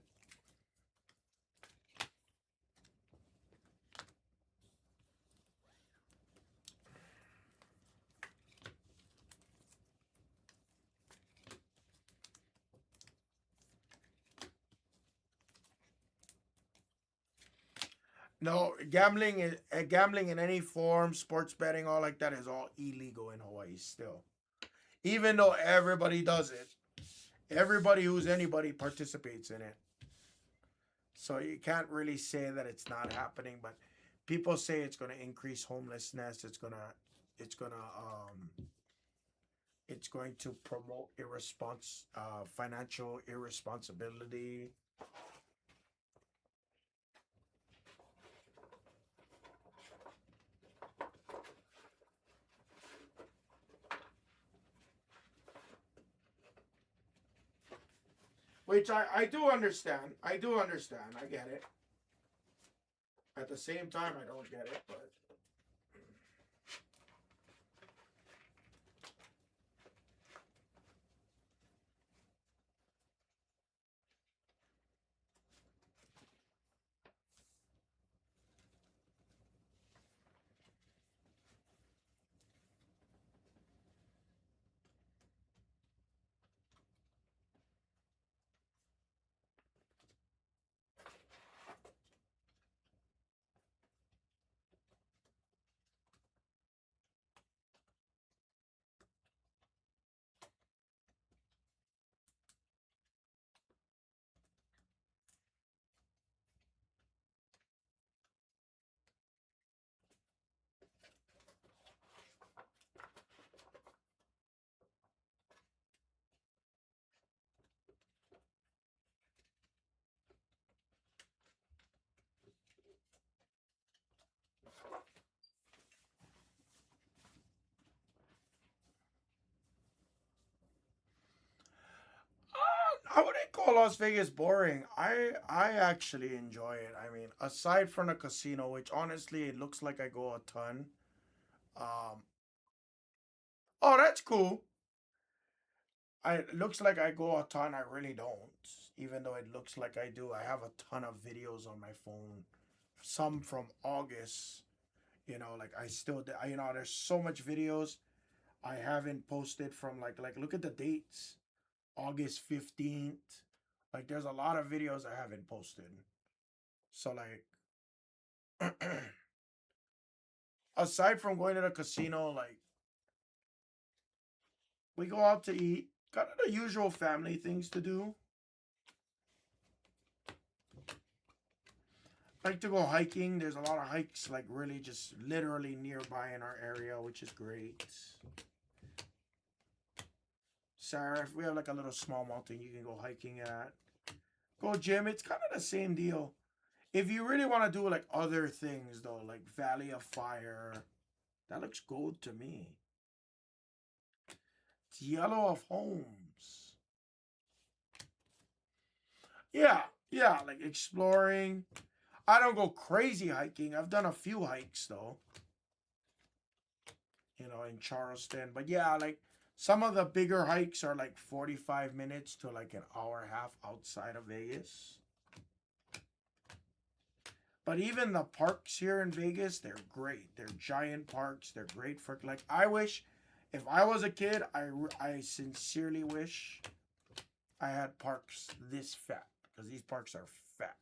S1: No, gambling in any form, sports betting, all like that is all illegal in Hawaii still. Even though everybody does it, everybody who's anybody participates in it. So you can't really say that it's not happening, but people say it's going to increase homelessness. It's going to promote financial irresponsibility. Which I do understand. I do understand. I get it. At the same time, I don't get it, but call Las Vegas boring. I actually enjoy it. I mean, aside from the casino, which honestly it looks like I go a ton. Um, oh, that's cool. It looks like I go a ton. I really don't. Even though it looks like I do, I have a ton of videos on my phone. Some from August. Like I still, there's so much videos I haven't posted from like look at the dates. August 15th. Like there's a lot of videos I haven't posted. So like aside from going to the casino, like we go out to eat. Kind of the usual family things to do. Like to go hiking. There's a lot of hikes, like really just literally nearby in our area, which is great. Sarah, if we have like a little small mountain you can go hiking at. Go gym. It's kind of the same deal. If you really want to do like other things though, like Valley of Fire, that looks good to me. It's Yellow of Homes. Yeah, yeah, like exploring. I don't go crazy hiking. I've done a few hikes though, in Charleston. But yeah, like some of the bigger hikes are like 45 minutes to like an hour and a half outside of Vegas. But even the parks here in Vegas, they're great. They're giant parks. They're great for like. I wish, if I was a kid, I sincerely wish I had parks this fat because these parks are fat.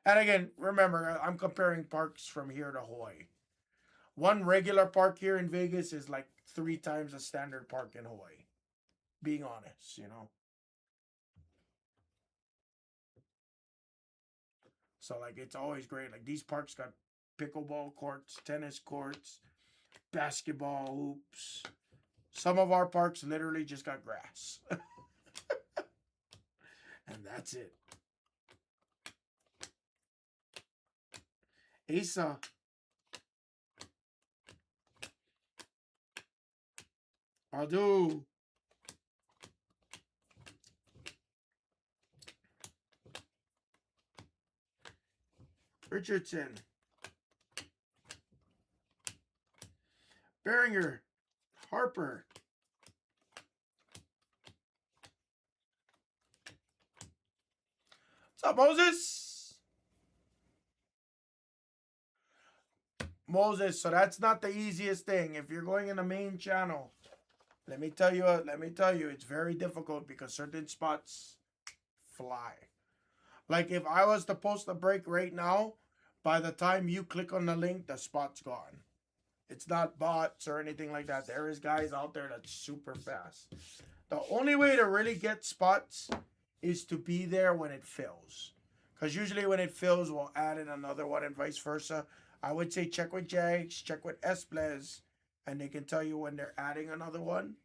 S1: And again, remember, I'm comparing parks from here to Hawaii. One regular park here in Vegas is like three times a standard park in Hawaii. Being honest. So like it's always great. Like these parks got pickleball courts, tennis courts, basketball hoops. Some of our parks literally just got grass. And that's it. Asa, Adu, Richardson, Beringer, Harper. What's up, Moses? Moses, so that's not the easiest thing. If you're going in the main channel, let me tell you, it's very difficult because certain spots fly. Like if I was to post a break right now, by the time you click on the link, the spot's gone. It's not bots or anything like that. There is guys out there that's super fast. The only way to really get spots is to be there when it fills. Because usually when it fills, we'll add in another one and vice versa. I would say check with Jags, check with Blez, and they can tell you when they're adding another one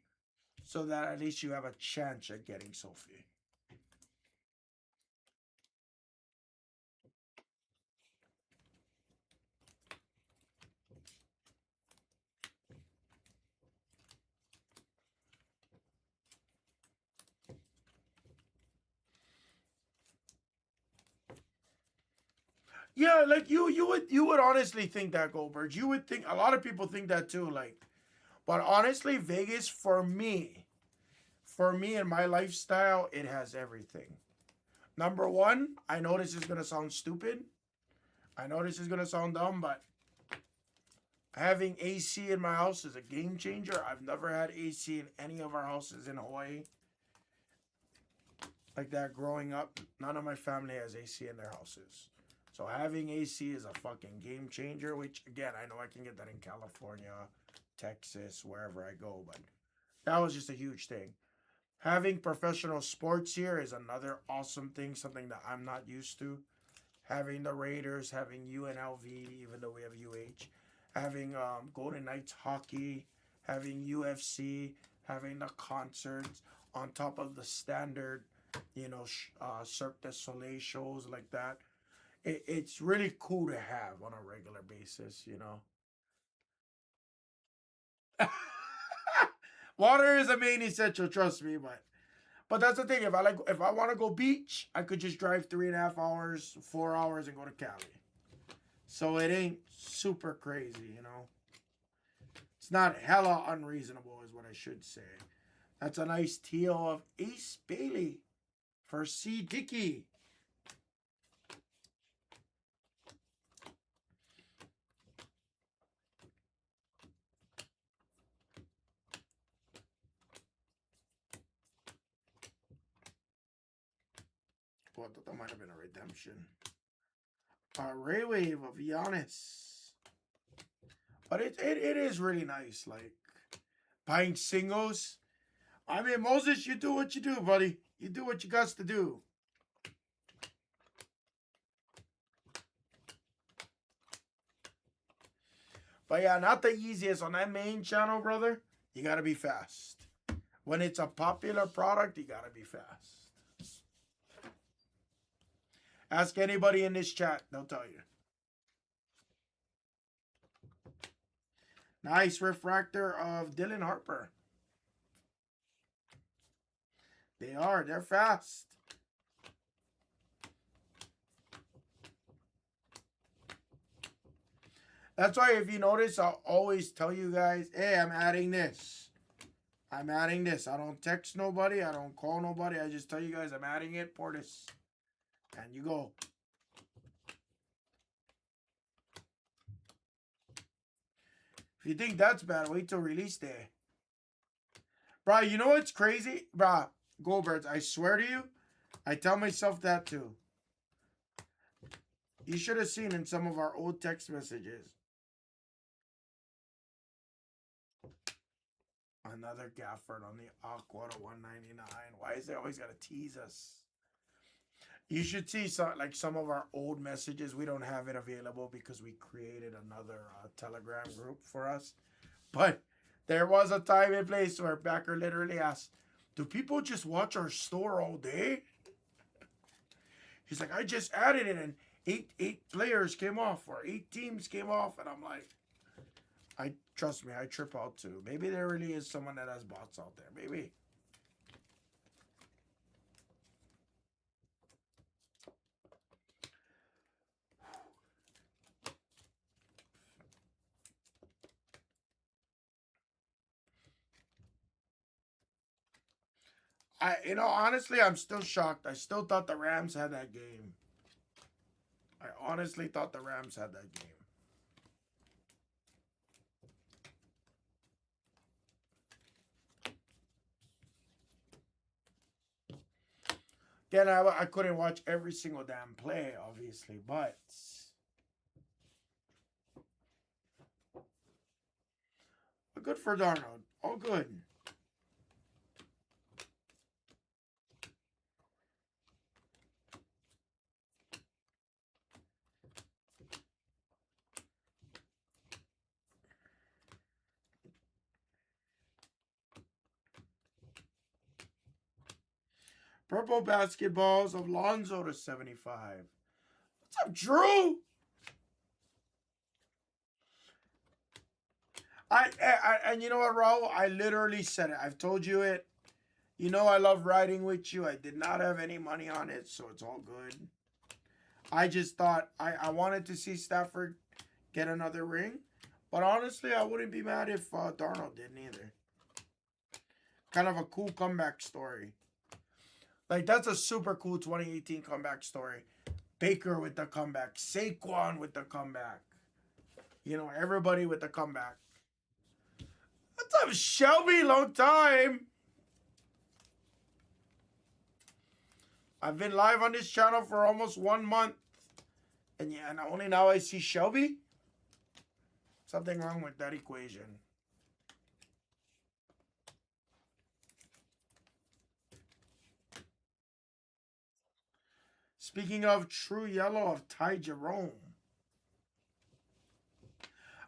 S1: so that at least you have a chance at getting Sophie. Yeah, like you would honestly think that, Goldberg. You would think a lot of people think that too. Like, but honestly, Vegas for me and my lifestyle, it has everything. Number one, I know this is gonna sound stupid. I know this is gonna sound dumb, but having AC in my house is a game changer. I've never had AC in any of our houses in Hawaii like that growing up. None of my family has AC in their houses. So having AC is a fucking game changer, which again, I know I can get that in California, Texas, wherever I go, but that was just a huge thing. Having professional sports here is another awesome thing, something that I'm not used to. Having the Raiders, having UNLV, even though we have UH, having Golden Knights hockey, having UFC, having the concerts on top of the standard, Cirque du Soleil shows like that. It's really cool to have on a regular basis. Water is a main essential, trust me, but But that's the thing. If I want to go beach, I could just drive 3.5 hours, 4 hours, and go to Cali. So it ain't super crazy, you know. It's not hella unreasonable, is what I should say. That's a nice teal of Ace Bailey for C Dickey. Well, I thought that might have been a redemption. Ray Wave of Giannis. But it is really nice. Like, buying singles. I mean, Moses, you do what you do, buddy. You do what you got to do. But yeah, not the easiest on that main channel, brother. You got to be fast. When it's a popular product, you got to be fast. Ask anybody in this chat. They'll tell you. Nice refractor of Dylan Harper. They are. They're fast. That's why if you notice, I'll always tell you guys, hey, I'm adding this. I'm adding this. I don't text nobody. I don't call nobody. I just tell you guys I'm adding it. Portis. And you go. If you think that's bad, wait till release day. Bro, you know what's crazy? Bro, Goldbergs, I swear to you, I tell myself that too. You should have seen in some of our old text messages. Another Gafford on the Aqua to 199. Why is they always got to tease us? You should see some of our old messages. We don't have it available because we created another Telegram group for us. But there was a time and place where Becker literally asked, do people just watch our store all day? He's like, I just added it and eight players came off or 8 teams came off. And I'm like, trust me, I trip out too. Maybe there really is someone that has bots out there. Maybe. Honestly, I'm still shocked. I still thought the Rams had that game. I honestly thought the Rams had that game. Again, I couldn't watch every single damn play, obviously, but good for Darnold. All good. Purple basketballs of Lonzo to 75. What's up, Drew? And you know what, Raul? I literally said it. I've told you it. You know I love riding with you. I did not have any money on it, so it's all good. I just thought I wanted to see Stafford get another ring. But honestly, I wouldn't be mad if Darnold didn't either. Kind of a cool comeback story. Like, that's a super cool 2018 comeback story. Baker with the comeback. Saquon with the comeback. You know, everybody with the comeback. What's up, Shelby? Long time. I've been live on this channel for almost 1 month. And yeah, and only now I see Shelby? Something wrong with that equation. Speaking of true yellow of Ty Jerome.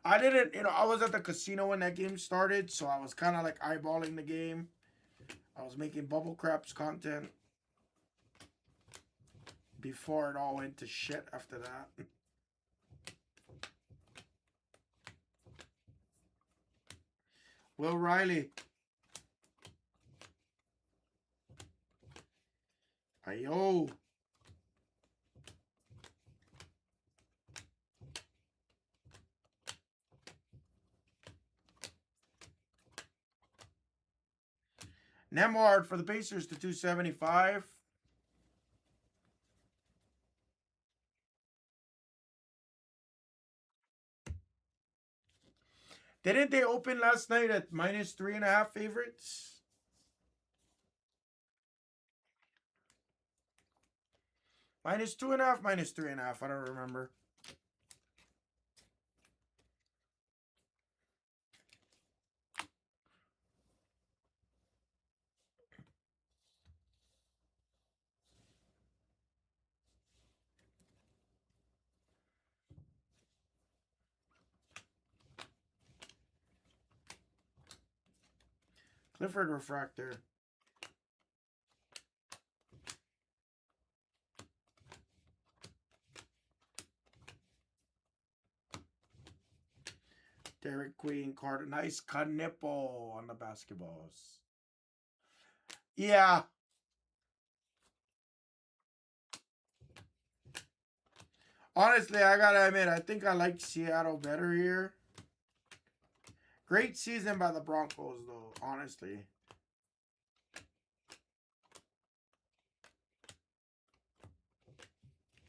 S1: I didn't, I was at the casino when that game started, so I was kind of like eyeballing the game. I was making Bubble Craps content before it all went to shit after that. Will Riley. Ayo. Nemhard for the Pacers to 275. Didn't they open last night at -3.5 favorites? -2.5, -3.5. I don't remember. Clifford refractor. Derek Queen, Carter. Nice cut nipple on the basketballs. Yeah. Honestly, I gotta admit, I think I like Seattle better here. Great season by the Broncos, though, honestly.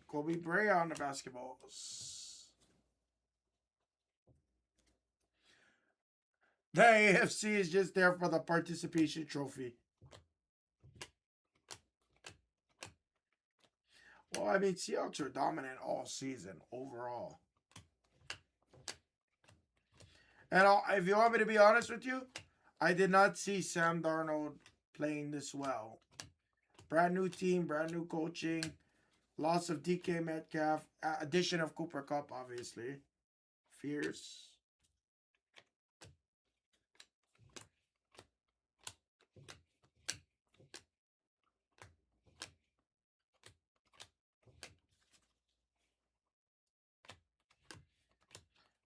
S1: Kobe Bray on the basketballs. The AFC is just there for the participation trophy. Well, I mean, Seahawks are dominant all season overall. And if you want me to be honest with you, I did not see Sam Darnold playing this well. Brand new team, brand new coaching, loss of DK Metcalf, addition of Cooper Kupp, obviously. Fierce.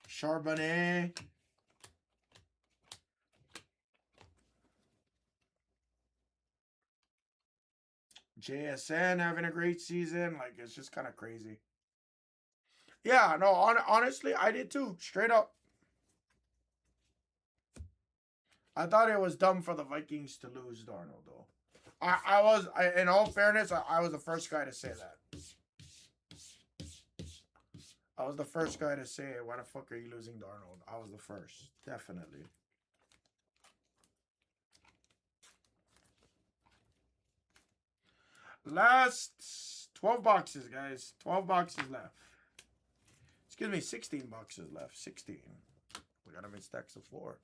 S1: Charbonnet. JSN having a great season. Like, it's just kind of crazy. Yeah, no, honestly, I did too. Straight up. I thought it was dumb for the Vikings to lose Darnold, though. In all fairness, I was the first guy to say that. I was the first guy to say, why the fuck are you losing Darnold? I was the first. Definitely. Last 12 boxes, guys. 12 boxes left. Excuse me, 16 boxes left. 16. We got them in stacks of 4.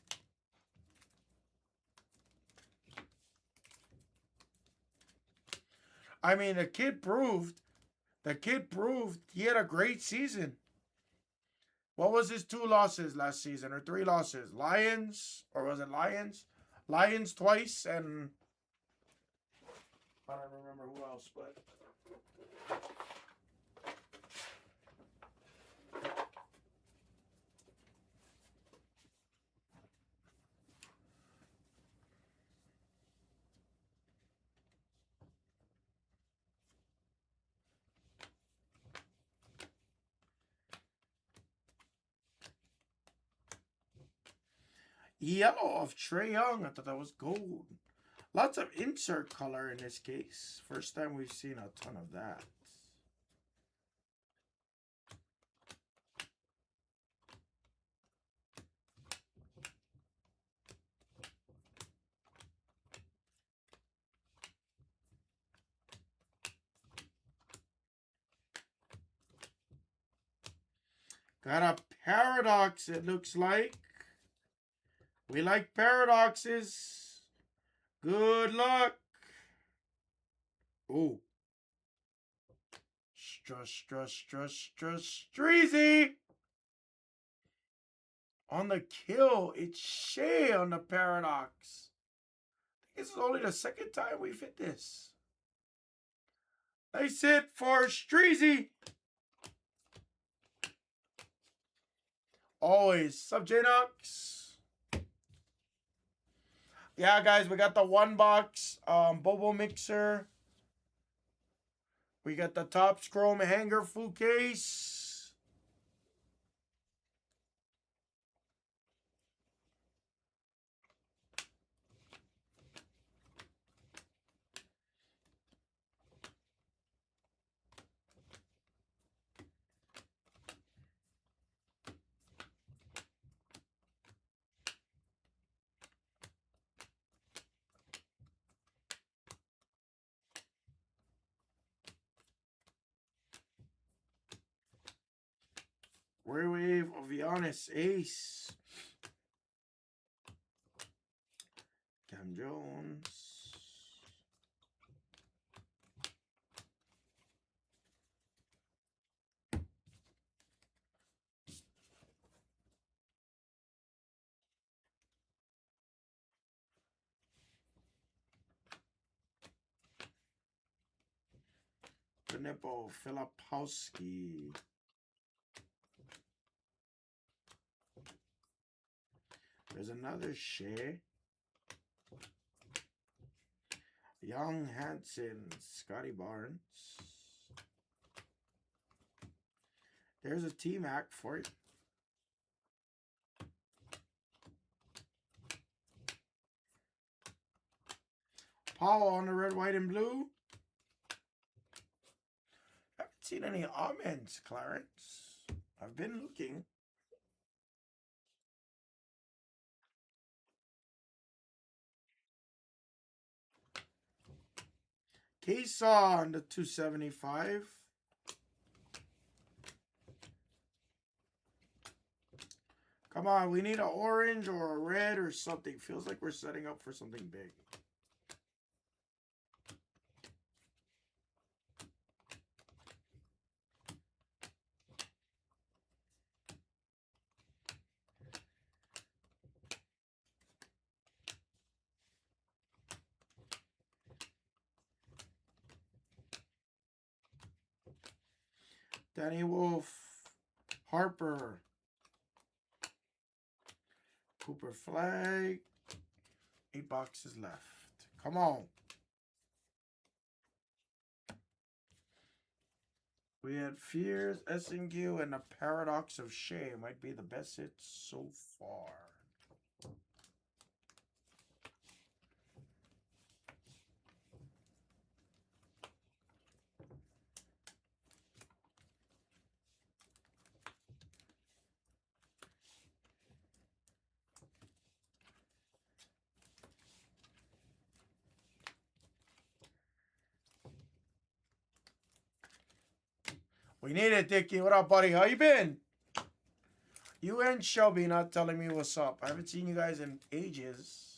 S1: I mean, the kid proved he had a great season. What was his 2 losses last season or 3 losses? Lions, or was it Lions? Lions twice, and I don't remember who else, but yellow of Trae Young. I thought that was gold. Lots of insert color in this case. First time we've seen a ton of that. Got a paradox, it looks like. We like paradoxes. Good luck. Ooh. Streezy. On the kill, it's Shea on the paradox. I think this is only the second time we've hit this. Nice hit for Streezy. Always. Sub J-Nox. Yeah, guys, we got the 1 box Bobo Mixer. We got the Topps Chrome hanger full case. Rare wave of Giannis Ace. Cam Jones. Nipple Filipowski. There's another Shea. Young Hanson, Scotty Barnes. There's a T-Mac for it. Paul on the red, white, and blue. Haven't seen any almonds, Clarence. I've been looking. Case on the 275. Come on, we need an orange or a red or something. Feels like we're setting up for something big. Danny Wolf, Harper, Cooper Flag. 8 boxes left. Come on. We had Fears, SNQ, and the Paradox of Shea. Might be the best hit so far. We need it, Dickie. What up, buddy? How you been? You and Shelby not telling me what's up. I haven't seen you guys in ages.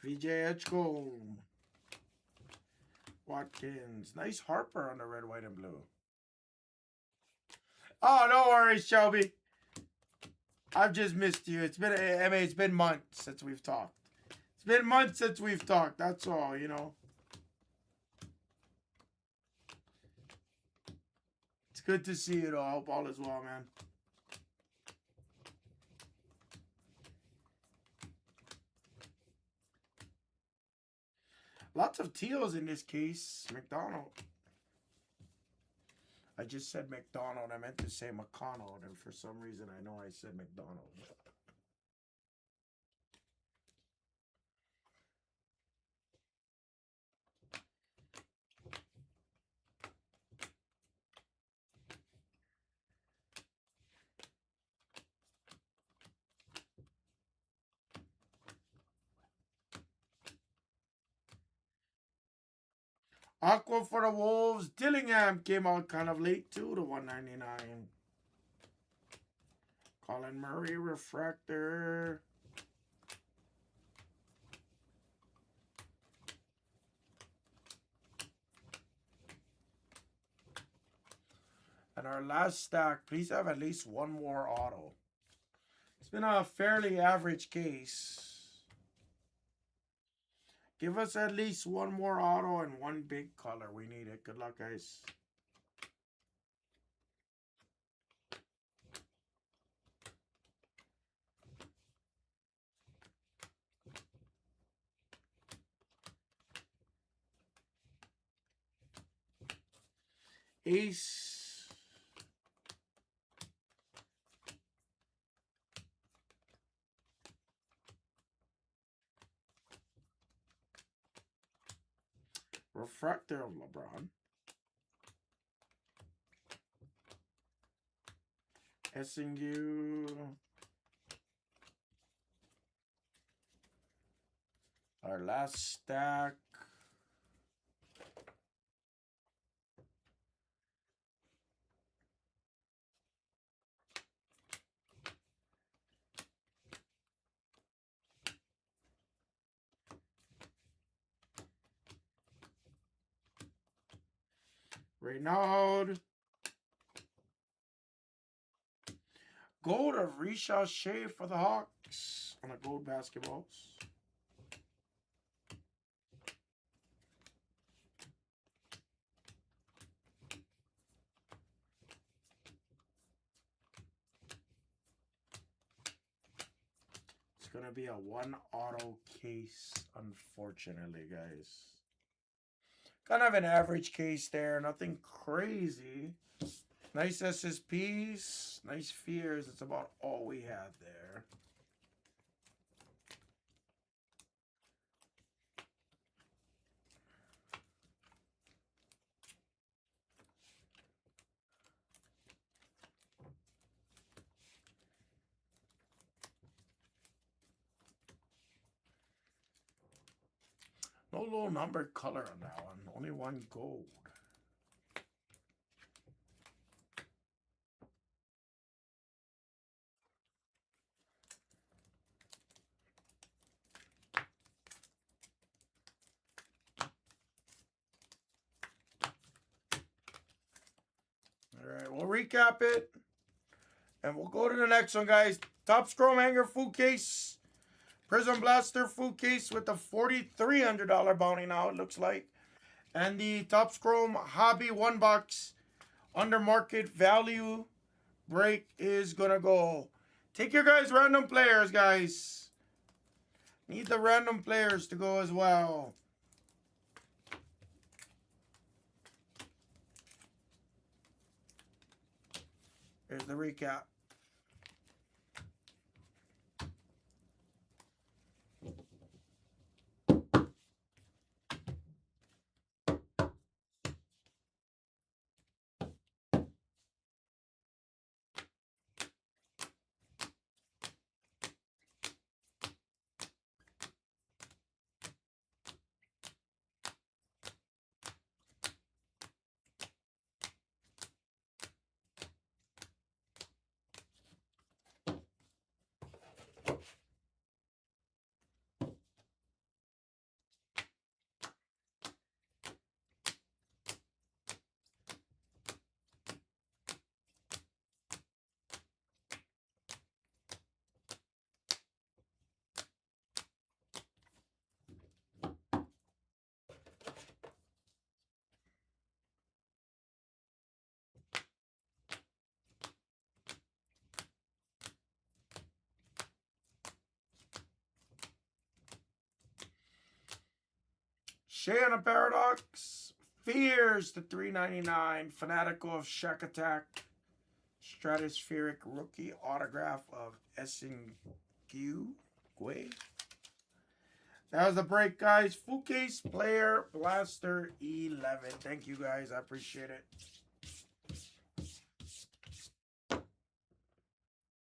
S1: VJ Edgecombe. Watkins. Nice Harper on the red, white, and blue. Oh, no worries, Shelby. I've just missed you. It's been, I mean, it's been months since we've talked. It's been months since we've talked. That's all, you know. It's good to see you, though. I hope all is well, man. Lots of teals in this case. McDonald. I just said McDonald. I meant to say McConnell, and for some reason I know I said McDonald. Aqua for the Wolves. Dillingham came out kind of late too to 199. Colin Murray refractor. And our last stack, please have at least one more auto. It's been a fairly average case. Give us at least one more auto and one big color. We need it. Good luck, guys. Ace. Refractor of LeBron. SNU. Our last stack. Renaud. Gold of Risha Shea for the Hawks on the gold basketballs. It's going to be a one auto case, unfortunately, guys. Kind of an average case there. Nothing crazy. Nice SSPs. Nice fears. That's about all we have there. No low numbered color on that one. Only one gold. Alright, we'll recap it. And we'll go to the next one, guys. Top Scroll Hanger Food Case. Prism Blaster Food Case with the $4,300 bounty now, it looks like. And the Top Scroll Hobby 1 box under market value break is going to go. Take your guys' random players, guys. Need the random players to go as well. Here's the recap. Shea on a Paradox. Fears to $3.99. Fanatical of Shack Attack. Stratospheric Rookie Autograph of Essingue. That was the break, guys. Full Case Player Blaster 11. Thank you, guys. I appreciate it.